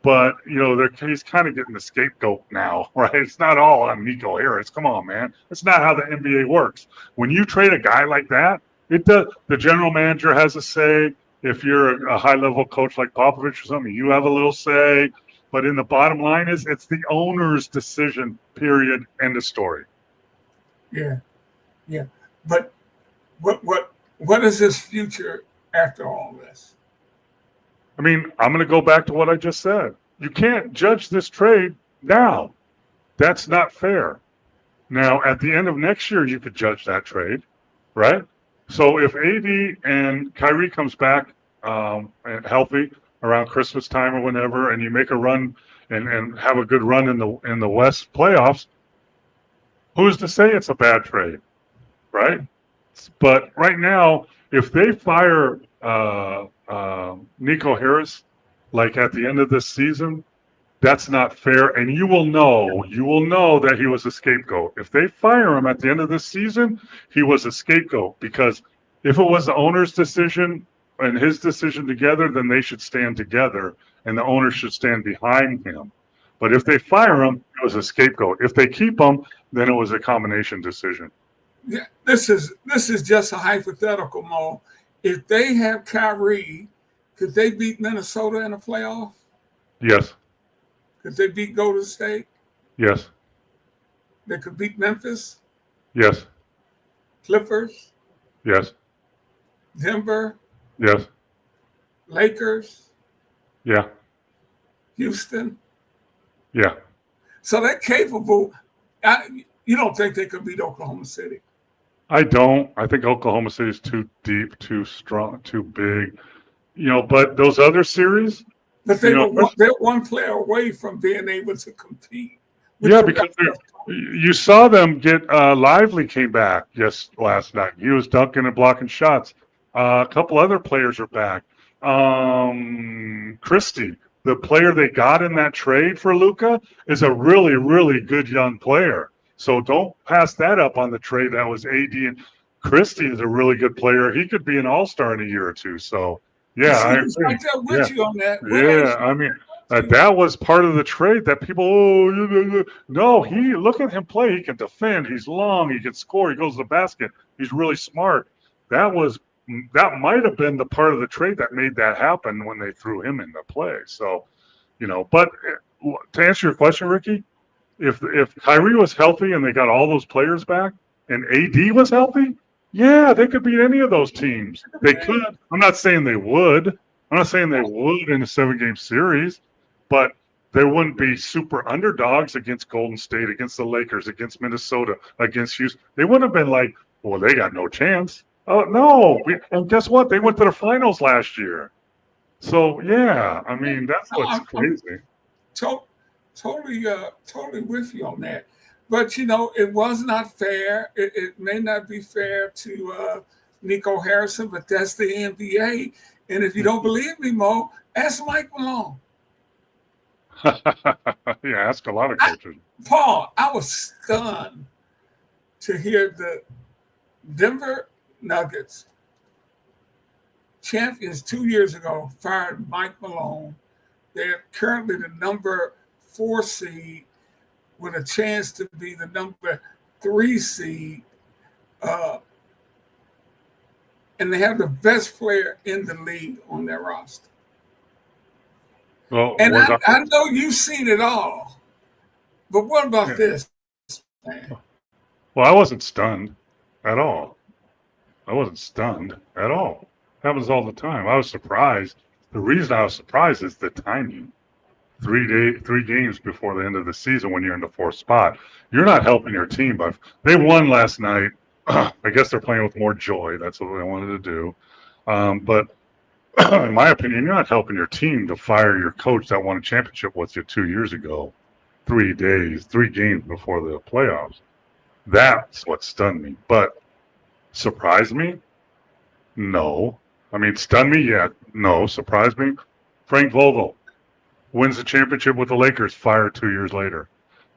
But, he's kind of getting the scapegoat now, right? It's not all on Nico Harris. Come on, man. That's not how the NBA works. When you trade a guy like that, the general manager has a say. If you're a high-level coach like Popovich or something, you have a little say. But in the bottom line is, it's the owner's decision, period, end of story. Yeah. But what is his future after all this? I mean, I'm going to go back to what I just said. You can't judge this trade now. That's not fair. Now, at the end of next year, you could judge that trade, right? So if AD and Kyrie comes back and healthy around Christmas time or whenever, and you make a run and have a good run in the West playoffs, who's to say it's a bad trade, right? But right now, if they fire Nico Harris, like at the end of this season, that's not fair. And you will know that he was a scapegoat. If they fire him at the end of this season, he was a scapegoat, because if it was the owner's decision and his decision together, then they should stand together and the owner should stand behind him. But if they fire him, it was a scapegoat. If they keep him, then it was a combination decision. Yeah, this is just a hypothetical, Mo. If they have Kyrie, could they beat Minnesota in the playoff? Yes. Could they beat Golden State? Yes. They could beat Memphis? Yes. Clippers? Yes. Denver? Yes. Lakers? Yeah. Houston? Yeah. So they're capable. You don't think they could beat Oklahoma City? I don't. I think Oklahoma City is too deep, too strong, too big. But those other series. But they're one player away from being able to compete. Yeah, because you saw them get Lively came back last night. He was dunking and blocking shots. A couple other players are back. Christie, the player they got in that trade for Luka, is a really, really good young player. So don't pass that up on the trade. That was AD, and Christie is a really good player. He could be an all-star in a year or two. So, yeah, I agree. Right there with you on that. Yeah, I mean, that was part of the trade that people, no, look at him play. He can defend. He's long. He can score. He goes to the basket. He's really smart. That might have been the part of the trade that made that happen when they threw him into play. So, but to answer your question, Ricky, if Kyrie was healthy and they got all those players back and AD was healthy, yeah, they could beat any of those teams. They could. I'm not saying they would. I'm not saying they would in a 7-game series, but they wouldn't be super underdogs against Golden State, against the Lakers, against Minnesota, against Houston. They wouldn't have been like, well, they got no chance. Oh, no. And guess what? They went to the finals last year. So, yeah, I mean, that's what's crazy. Totally with you on that. But, it was not fair. It may not be fair to Nico Harrison, but that's the NBA. And if you don't believe me, Mo, ask Mike Malone. Yeah, ask a lot of coaches. Paul, I was stunned to hear the Denver Nuggets champions 2 years ago fired Mike Malone. They're currently the number 4 seed with a chance to be the number 3 seed. And they have the best player in the league on their roster. Well, And I know you've seen it all, but what about this, man? Well, I wasn't stunned at all. I wasn't stunned at all. Happens all the time. I was surprised. The reason I was surprised is the timing. 3 games before the end of the season when you're in the 4th spot. You're not helping your team, but they won last night. I guess they're playing with more joy. That's what they wanted to do. But in my opinion, you're not helping your team to fire your coach that won a championship with you 2 years ago, 3 games before the playoffs. That's what stunned me. But surprised me? No. I mean, stunned me? Yeah. No. Surprised me? Frank Vogel wins the championship with the Lakers, fired 2 years later.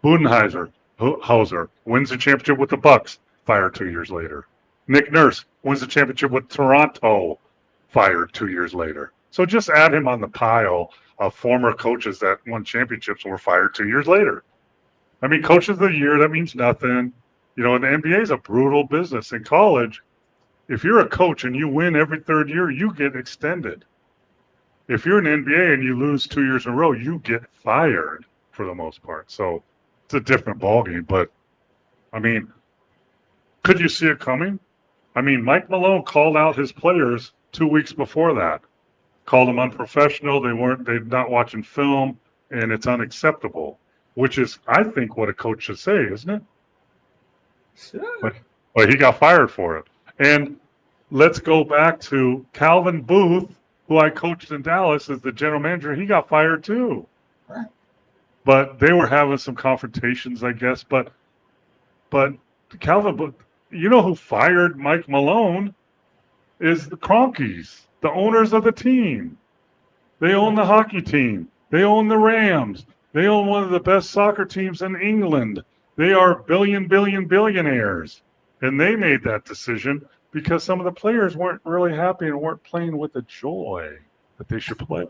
Budenholzer wins the championship with the Bucks, fired 2 years later. Nick Nurse wins the championship with Toronto, fired 2 years later. So just add him on the pile of former coaches that won championships and were fired 2 years later. I mean, coach of the year, that means nothing. You know, and the NBA is a brutal business. In college, if you're a coach and you win every 3rd year, you get extended. If you're an NBA and you lose 2 years in a row, you get fired for the most part. So it's a different ballgame. But, I mean, could you see it coming? I mean, Mike Malone called out his players 2 weeks before that. Called them unprofessional. They're not watching film, and it's unacceptable, which is, I think, what a coach should say, isn't it? Sure. But he got fired for it. And let's go back to Calvin Booth, who I coached in Dallas as the general manager. He got fired too. Right. But they were having some confrontations, I guess. But Calvin Booth, you know who fired Mike Malone is the Cronkies, the owners of the team. They own the hockey team. They own the Rams. They own one of the best soccer teams in England. They are billionaires. And they made that decision because some of the players weren't really happy and weren't playing with the joy that they should play.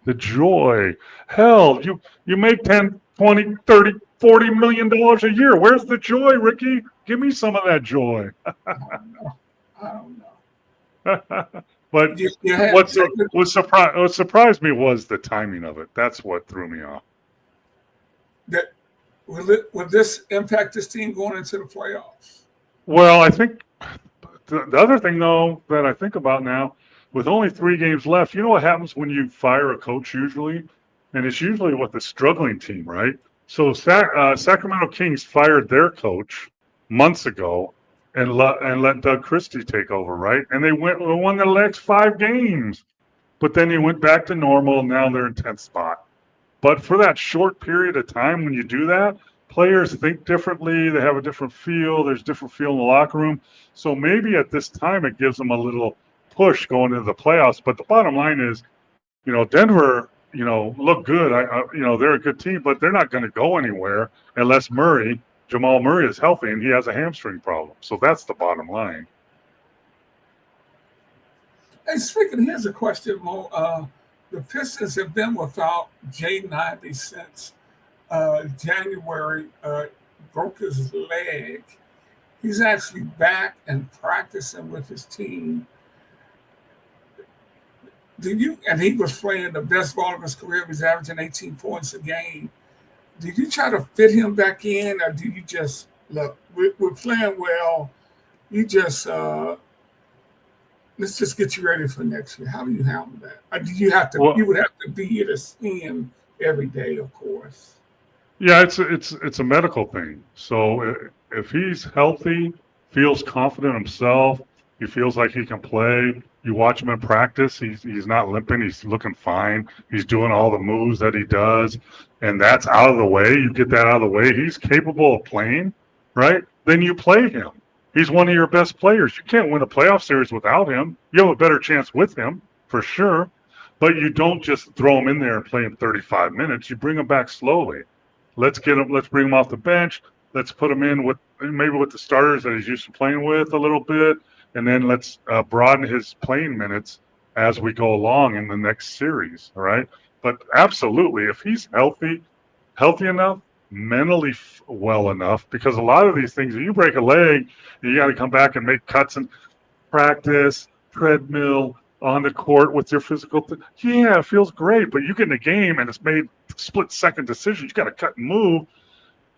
The joy. Hell, you make 10, 20, 30, $40 million a year. Where's the joy, Ricky? Give me some of that joy. I don't know. But what surprised me was the timing of it. That's what threw me off. Will this impact this team going into the playoffs? Well, I think the other thing, though, that I think about now, with only 3 games left, you know what happens when you fire a coach usually? And it's usually with a struggling team, right? So Sacramento Kings fired their coach months ago and let Doug Christie take over, right? And they won the next 5 games. But then he went back to normal, and now they're in 10th spot. But for that short period of time when you do that, players think differently. They have a different feel. There's different feel in the locker room. So maybe at this time it gives them a little push going into the playoffs. But the bottom line is, you know, Denver, you know, look good. You know, they're a good team, but they're not going to go anywhere unless Jamal Murray is healthy and he has a hamstring problem. So that's the bottom line. Hey, speaking, here's a question, Mo. The Pistons have been without Jay Nivey since January, broke his leg. He's actually back and practicing with his team. And he was playing the best ball of his career. He was averaging 18 points a game. Did you try to fit him back in, or do you just, look, we're playing well, you just, let's just get you ready for next year? How do you handle that? Or do you have to, you would have to be here to see him every day, of course. Yeah, it's a medical thing. So if he's healthy, feels confident himself, he feels like he can play. You watch him in practice, he's not limping, he's looking fine. He's doing all the moves that he does, and that's out of the way. You get that out of the way. He's capable of playing, right? Then you play him. He's one of your best players. You can't win a playoff series without him. You have a better chance with him, for sure. But you don't just throw him in there and play him 35 minutes. You bring him back slowly. Let's bring him off the bench. Let's put him in with the starters that he's used to playing with a little bit. And then let's broaden his playing minutes as we go along in the next series. All right. But absolutely, if he's healthy enough, mentally well enough, because a lot of these things, if you break a leg, you got to come back and make cuts and practice, treadmill, on the court with your physical. Yeah, it feels great, but you get in a game and it's made split-second decisions. You got to cut and move.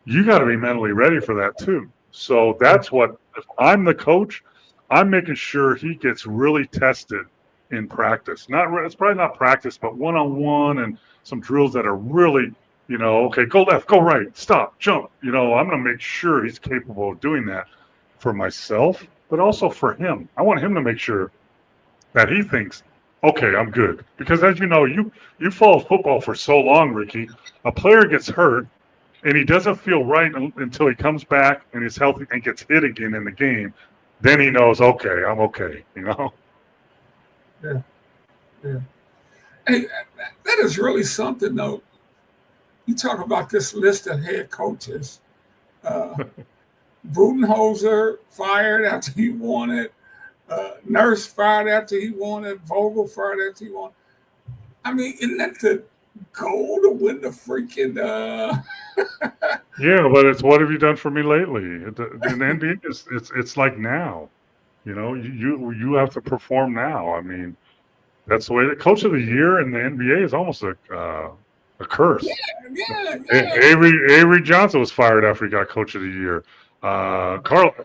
You got to be mentally ready for that too. So that's what, if I'm the coach, I'm making sure he gets really tested in practice. It's probably not practice, but one-on-one and some drills that are really, okay, go left, go right, stop, jump. I'm going to make sure he's capable of doing that for myself, but also for him. I want him to make sure that he thinks, okay, I'm good. Because as you know, you follow football for so long, Ricky, a player gets hurt and he doesn't feel right until he comes back and is healthy and gets hit again in the game. Then he knows, okay, I'm okay, Yeah. Hey, that is really something, though. You talk about this list of head coaches. Budenholzer fired after he won it. Nurse fired after he won it. Vogel fired after he won. I mean, isn't that the goal to win the freaking? Yeah, but it's what have you done for me lately? In the NBA, it's like now, you have to perform now. I mean, that's the way. The coach of the year in the NBA is almost a curse. Yeah. Avery Johnson was fired after he got coach of the year. Carlisle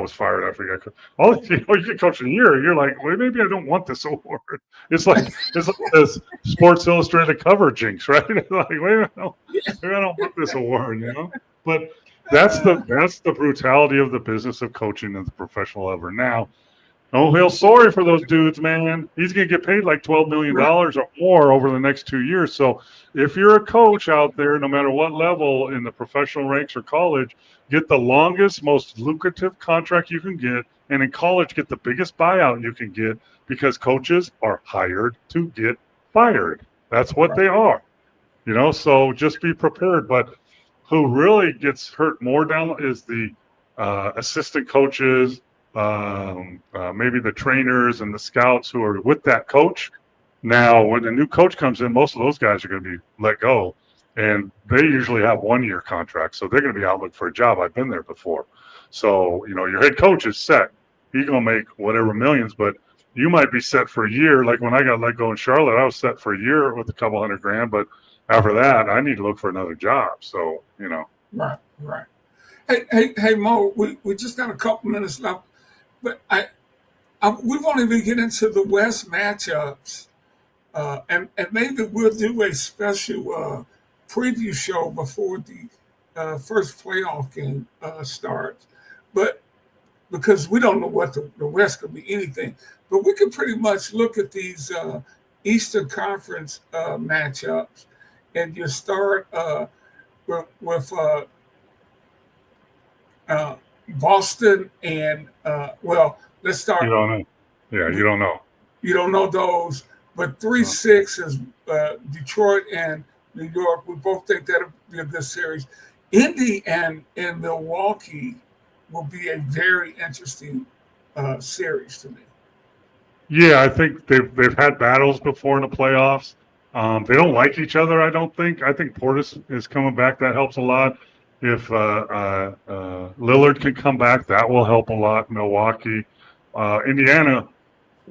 was fired after he got coach. You get coach of the year, you're like, well, maybe I don't want this award. It's like this Sports Illustrated cover jinx, right? Like, wait a minute, maybe I don't want this award, But that's the brutality of the business of coaching at the professional level. Now, don't feel sorry for those dudes, man. He's going to get paid like $12 million or more over the next 2 years. So if you're a coach out there, no matter what level in the professional ranks or college, get the longest, most lucrative contract you can get. And in college, get the biggest buyout you can get, because coaches are hired to get fired. That's what they are. So just be prepared. But who really gets hurt more down is the assistant coaches, maybe the trainers and the scouts who are with that coach. Now, when the new coach comes in, most of those guys are going to be let go, and they usually have 1-year contracts, so they're going to be out looking for a job. I've been there before. So, your head coach is set. He's going to make whatever millions, but you might be set for a year. Like when I got let go in Charlotte, I was set for a year with a couple $100,000, but after that, I need to look for another job. So, Right. Hey, Mo, we just got a couple minutes left. But we've only been getting into the West matchups, and maybe we'll do a special preview show before the first playoff game starts. But because we don't know what the West could be anything, but we can pretty much look at these Eastern Conference matchups, and you start with Boston and let's start. You don't know. Yeah, you don't know. You don't know those, but 3-6 is Detroit and New York. We both think that'll be a good series. Indy and Milwaukee will be a very interesting series to me. Yeah, I think they've had battles before in the playoffs. They don't like each other, I don't think. I think Portis is coming back. That helps a lot. If Lillard can come back, that will help a lot. Milwaukee. Indiana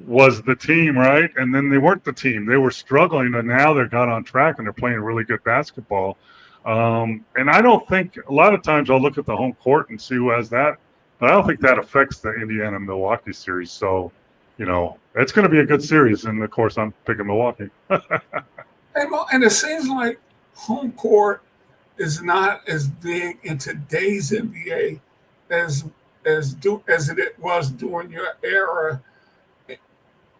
was the team, right? And then they weren't the team. They were struggling, and now they're got on track, and they're playing really good basketball. And I don't think – a lot of times I'll look at the home court and see who has that, but I don't think that affects the Indiana-Milwaukee series. So, it's going to be a good series, and, of course, I'm picking Milwaukee. And it seems like home court is not as big in today's NBA as it was during your era.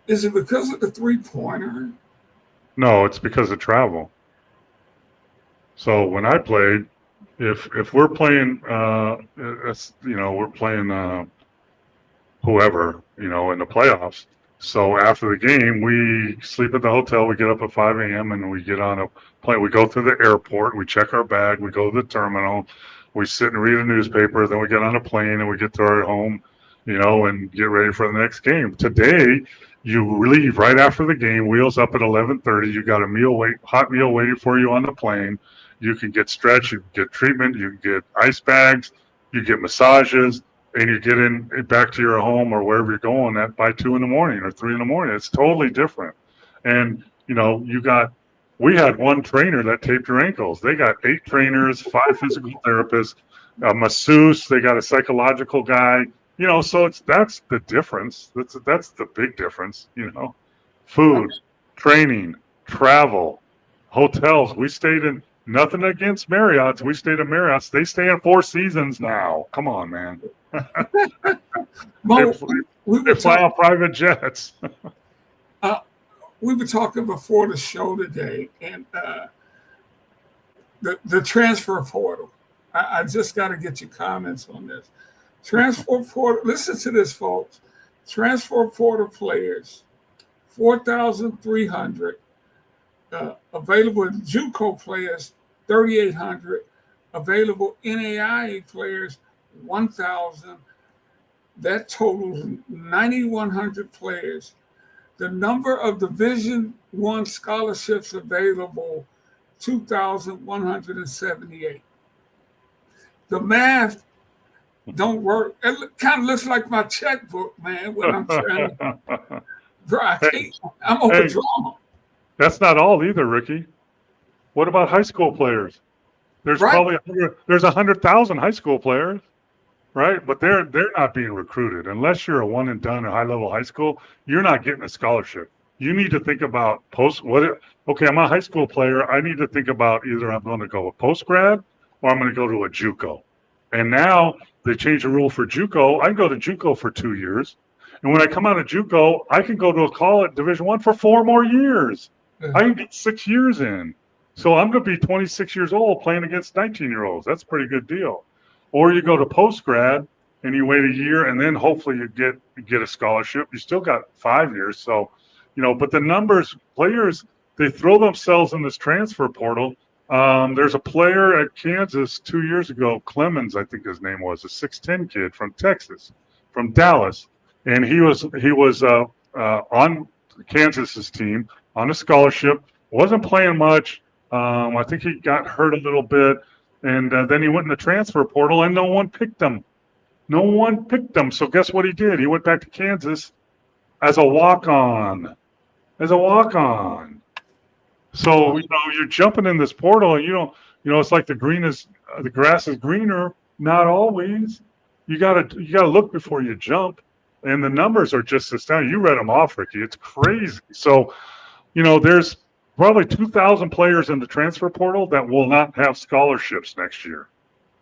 Is it because of the three-pointer? No, it's because of travel. So when I played, if we're playing, we're playing whoever, in the playoffs. So after the game, we sleep at the hotel. We get up at 5 a.m. and we get on a plane. We go through the airport. We check our bag. We go to the terminal. We sit and read a newspaper. Then we get on a plane and we get to our home, and get ready for the next game. Today, you leave right after the game. Wheels up at 11:30. You got a hot meal waiting for you on the plane. You can get stretched. You can get treatment. You can get ice bags. You get massages. And you get in back to your home or wherever you're going at by 2 a.m. or 3 a.m. It's totally different. And, we had one trainer that taped your ankles. They got 8 trainers, 5 physical therapists, a masseuse. They got a psychological guy, so that's the difference. That's the big difference, food, training, travel, hotels. We stayed in, nothing against Marriott's. We stayed at Marriott's. They stay in 4 Seasons now. Come on, man. Mo, they fly on private jets. We were talking before the show today, and the transfer portal. I just got to get your comments on this. Transfer portal. Listen to this, folks. Transfer portal players, 4,300. Available JUCO players, 3,800. Available NAIA players, 1,000. That totals 9,100 players. The number of Division I scholarships available, 2,178. The math don't work. It kind of looks like my checkbook, man, when I'm trying to draw. I'm overdrawn. That's not all either, Ricky. What about high school players? There's right. there's 100,000 high school players, right? But they're not being recruited unless you're a one and done or high level high school. You're not getting a scholarship. You need to think about okay, I'm a high school player. I need to think about either I'm going to go a post grad or I'm going to go to a JUCO. And now they changed the rule for JUCO. I can go to JUCO for 2 years, and when I come out of JUCO, I can go to a college Division I for 4 more years. I can get 6 years in. So I'm going to be 26 years old playing against 19-year-olds. That's a pretty good deal. Or you go to post grad and you wait a year, and then hopefully you get a scholarship. You still got 5 years. So, but the numbers, players, they throw themselves in this transfer portal. There's a player at Kansas 2 years ago, Clemens, I think his name was, a 6'10" kid from Texas, from Dallas, and he was on Kansas's team on a scholarship. Wasn't playing much. I think he got hurt a little bit, and then he went in the transfer portal, and no one picked him. No one picked him. So guess what he did? He went back to Kansas as a walk-on. So you're jumping in this portal, and it's like the grass is greener. Not always. You gotta look before you jump, and the numbers are just astounding. You read them off, Ricky. It's crazy. So, there's probably 2,000 players in the transfer portal that will not have scholarships next year.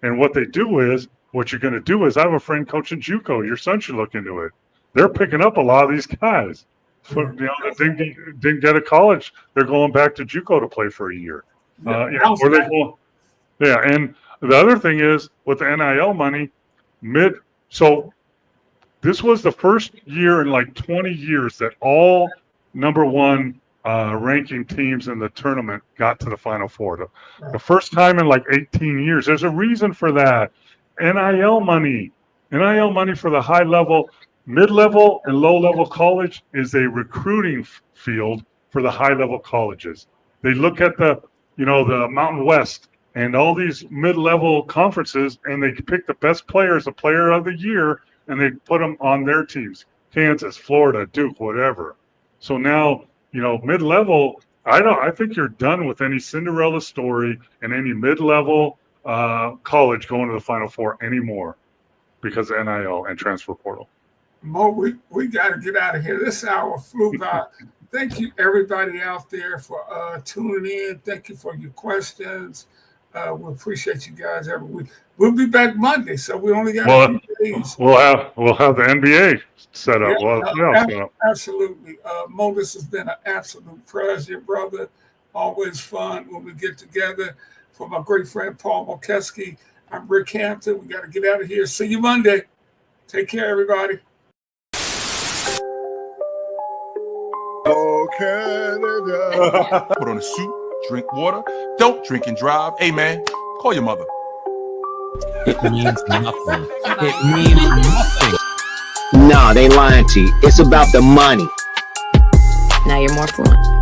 And what you're going to do is, I have a friend coaching JUCO. Your son should look into it. They're picking up a lot of these guys. That didn't get a college. They're going back to JUCO to play for a year. And the other thing is with the NIL money, so this was the first year in like 20 years that all number one ranking teams in the tournament got to the Final Four. The first time in like 18 years. There's a reason for that. NIL money for the high level, mid-level, and low-level college is a recruiting field for the high-level colleges. They look at the Mountain West and all these mid-level conferences, and they pick the best players, the player of the year, and they put them on their teams. Kansas, Florida, Duke, whatever. So now, mid-level, I think you're done with any Cinderella story and any mid-level college going to the Final Four anymore because of NIL and transfer portal. Mo, we got to get out of here. This hour flew by. Thank you, everybody out there, for tuning in. Thank you for your questions. We appreciate you guys every week. We'll be back Monday, so we only got a few days. We'll have the NBA set up. Absolutely. Mo, this has been an absolute pleasure, brother. Always fun when we get together. For my great friend Paul Mokeski, I'm Rick Hampton. We got to get out of here. See you Monday. Take care, everybody. Oh, Canada. Put on a suit, drink water, don't drink and drive. Hey, man, call your mother. It means nothing. It means nothing. No, they lying to you. It's about the money. Now you're more fluent.